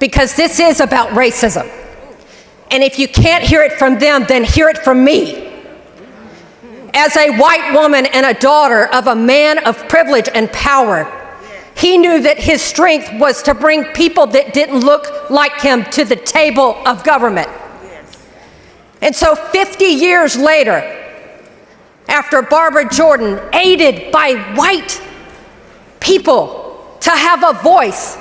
because this is about racism. And if you can't hear it from them, then hear it from me. As a white woman and a daughter of a man of privilege and power, he knew that his strength was to bring people that didn't look like him to the table of government. And so 50 years later, after Barbara Jordan, aided by white people to have a voice,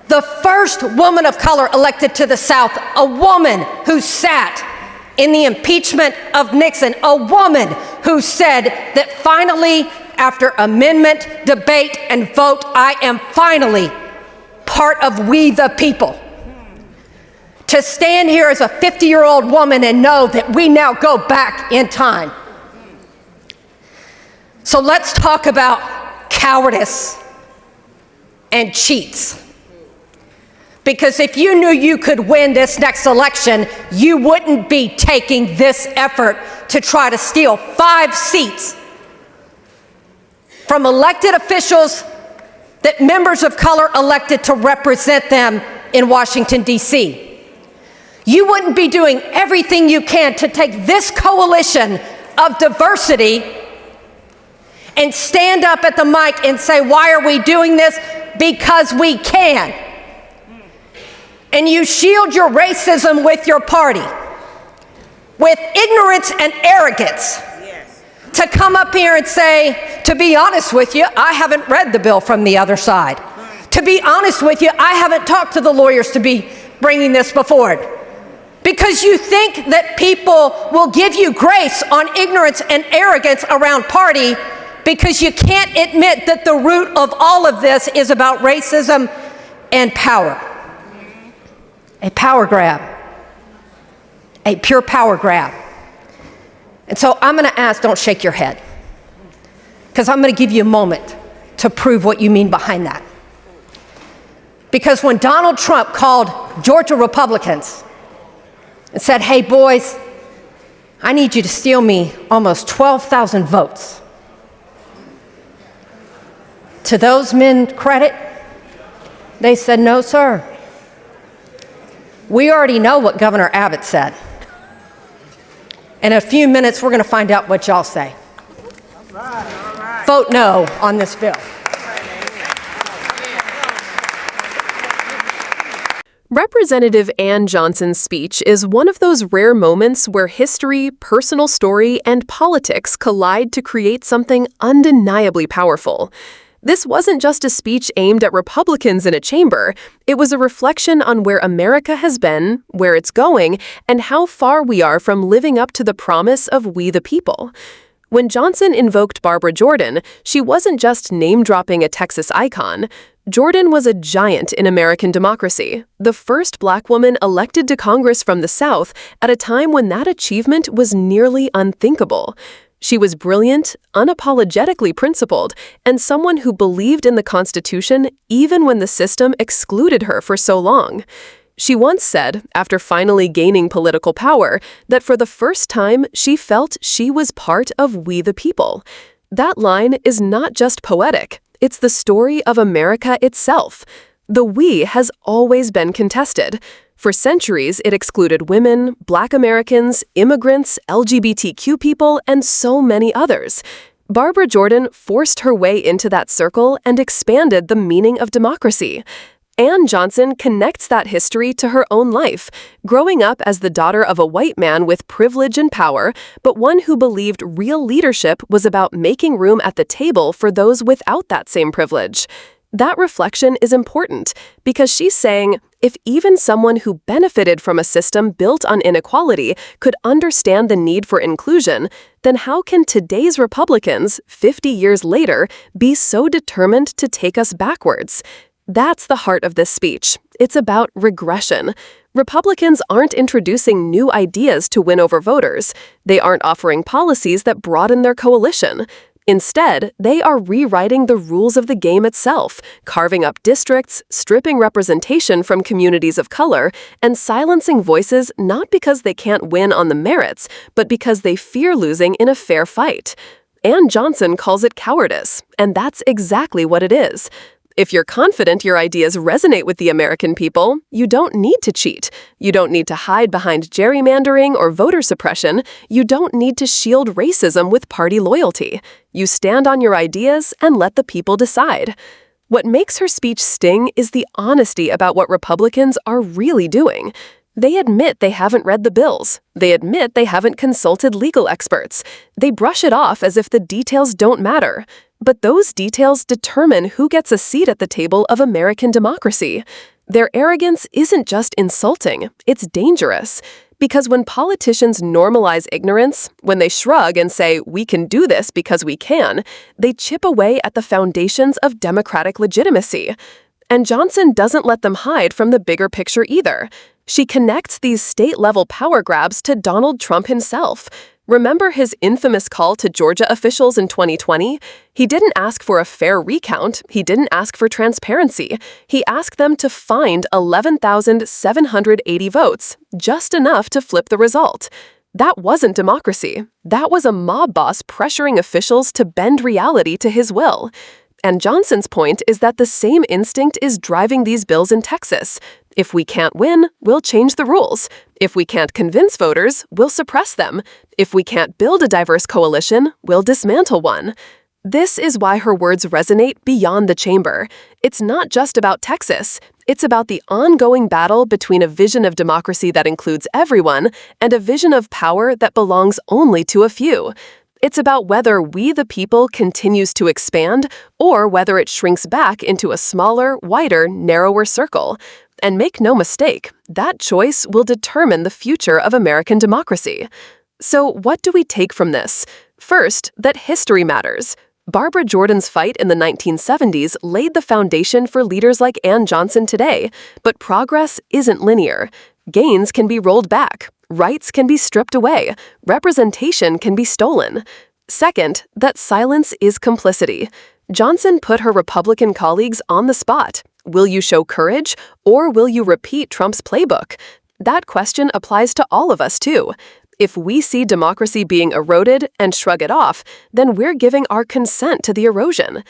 the first woman of color elected to the South, a woman who sat in the impeachment of Nixon, a woman who said that finally, after amendment, debate, and vote, I am finally part of we the people. To stand here as a 50-year-old woman and know that we now go back in time. So let's talk about cowardice and cheats. Because if you knew you could win this next election, you wouldn't be taking this effort to try to steal 5 seats from elected officials that members of color elected to represent them in Washington, D.C. You wouldn't be doing everything you can to take this coalition of diversity and stand up at the mic and say, why are we doing this? Because we can. And you shield your racism with your party, with ignorance and arrogance, to come up here and say, to be honest with you, I haven't read the bill from the other side. To be honest with you, I haven't talked to the lawyers to be bringing this before. Because you think that people will give you grace on ignorance and arrogance around party, because you can't admit that the root of all of this is about racism and power. A power grab, a pure power grab. And so I'm going to ask, don't shake your head, because I'm going to give you a moment to prove what you mean behind that. Because when Donald Trump called Georgia Republicans and said, hey boys, I need you to steal me almost 12,000 votes. To those men credit, they said, no, sir. We already know what Governor Abbott said. In a few minutes, we're going to find out what y'all say. All right. Vote no on this bill. Representative Ann Johnson's speech is one of those rare moments where history, personal story, and politics collide to create something undeniably powerful. This wasn't just a speech aimed at Republicans in a chamber. It was a reflection on where America has been, where it's going, and how far we are from living up to the promise of we the people. When Johnson invoked Barbara Jordan, she wasn't just name-dropping a Texas icon. Jordan was a giant in American democracy, the first Black woman elected to Congress from the South at a time when that achievement was nearly unthinkable. She was brilliant, unapologetically principled, and someone who believed in the Constitution even when the system excluded her for so long. She once said, after finally gaining political power, that for the first time she felt she was part of we the people. That line is not just poetic, it's the story of America itself. The we has always been contested. For centuries, it excluded women, Black Americans, immigrants, LGBTQ people, and so many others. Barbara Jordan forced her way into that circle and expanded the meaning of democracy. Ann Johnson connects that history to her own life, growing up as the daughter of a white man with privilege and power, but one who believed real leadership was about making room at the table for those without that same privilege. That reflection is important because she's saying, if even someone who benefited from a system built on inequality could understand the need for inclusion, then how can today's Republicans, 50 years later, be so determined to take us backwards? That's the heart of this speech. It's about regression. Republicans aren't introducing new ideas to win over voters. They aren't offering policies that broaden their coalition. Instead, they are rewriting the rules of the game itself, carving up districts, stripping representation from communities of color, and silencing voices not because they can't win on the merits, but because they fear losing in a fair fight. Ann Johnson calls it cowardice, and that's exactly what it is. If you're confident your ideas resonate with the American people, you don't need to cheat. You don't need to hide behind gerrymandering or voter suppression. You don't need to shield racism with party loyalty. You stand on your ideas and let the people decide. What makes her speech sting is the honesty about what Republicans are really doing. They admit they haven't read the bills. They admit they haven't consulted legal experts. They brush it off as if the details don't matter. But those details determine who gets a seat at the table of American democracy. Their arrogance isn't just insulting, it's dangerous. Because when politicians normalize ignorance, when they shrug and say, "We can do this because we can," they chip away at the foundations of democratic legitimacy. And Johnson doesn't let them hide from the bigger picture either. She connects these state-level power grabs to Donald Trump himself. Remember his infamous call to Georgia officials in 2020? He didn't ask for a fair recount. He didn't ask for transparency. He asked them to find 11,780 votes, just enough to flip the result. That wasn't democracy. That was a mob boss pressuring officials to bend reality to his will. And Johnson's point is that the same instinct is driving these bills in Texas. If we can't win, we'll change the rules. If we can't convince voters, we'll suppress them. If we can't build a diverse coalition, we'll dismantle one. This is why her words resonate beyond the chamber. It's not just about Texas. It's about the ongoing battle between a vision of democracy that includes everyone and a vision of power that belongs only to a few. It's about whether we the people continues to expand or whether it shrinks back into a smaller, wider, narrower circle. And make no mistake, that choice will determine the future of American democracy. So what do we take from this? First, that history matters. Barbara Jordan's fight in the 1970s laid the foundation for leaders like Ann Johnson today, but progress isn't linear. Gains can be rolled back. Rights can be stripped away. Representation can be stolen. Second, that silence is complicity. Johnson put her Republican colleagues on the spot. Will you show courage, or will you repeat Trump's playbook? That question applies to all of us, too. If we see democracy being eroded and shrug it off, then we're giving our consent to the erosion.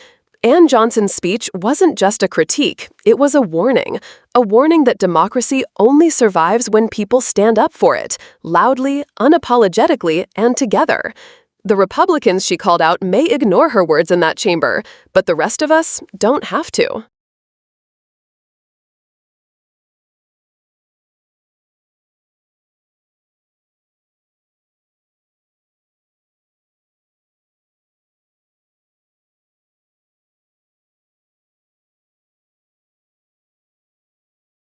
Ann Johnson's speech wasn't just a critique, it was a warning that democracy only survives when people stand up for it, loudly, unapologetically, and together. The Republicans she called out may ignore her words in that chamber, but the rest of us don't have to.